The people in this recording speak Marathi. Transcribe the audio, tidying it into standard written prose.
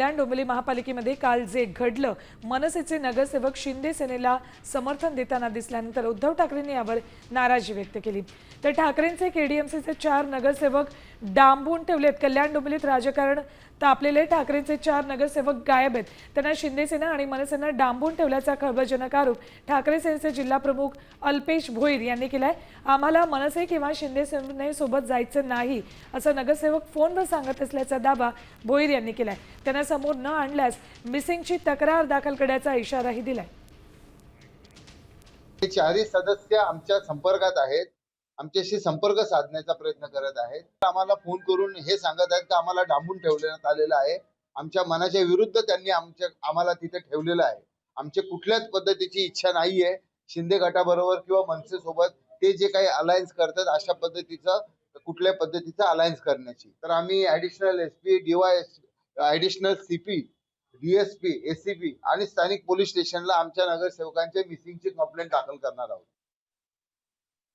कल्याण डोंबिवली महापालिकेमध्ये काल जे घडलं, मनसेचे नगरसेवक शिंदे सेनेला समर्थन देताना दिसल्यानंतर उद्धव ठाकरेंनी यावर नाराजी व्यक्त केली। तर ठाकरेंचे केडीएमसीचे 4 नगरसेवक डांबून ठेवलेत। कल्याण डोंबिवलीत राजकारण तापलेले ठाकरेंचे 4 नगरसेवक गायब आहेत। त्यांना शिंदे सेना आणि मनसेनं डांबून ठेवल्याचा खळबळजनक आरोप ठाकरे सेनेचे जिल्हा प्रमुख अल्पेश भोईर यांनी केलाय। आम्हाला मनसे किंवा शिंदे सेनेसोबत जायचं नाही असं नगरसेवक फोनवर सांगत असल्याचा दावा भोईर यांनी केलाय। त्यांना समोर न आणल्यास मिसिंगची तक्रार दाखल करण्याचा इशाराही दिलाय। चारही सदस्य आमच्या संपर्कात आहेत, आमच्याशी संपर्क साधण्याचा प्रयत्न करत आहेत। आम्हाला फोन करून हे सांगत आहेत की आम्हाला डांबून ठेवण्यात आलेलं आहे। आमच्या मनाच्या विरुद्ध त्यांनी आम्हाला तिथे ठेवलेलं आहे। आमची कुठल्याच पद्धतीची इच्छा नाहीये शिंदे गटाबरोबर किंवा मनसे सोबत ते जे काही अलायन्स करतात अशा पद्धतीचं कुठल्या पद्धतीचं अलायन्स करण्याची। तर आम्ही additional SP, DYS, additional CP, DSP, ACP आणि स्थानिक पोलीस स्टेशनला आमच्या नगरसेवकांच्या मिसिंगची कंप्लेंट दाखल करणार आहोत।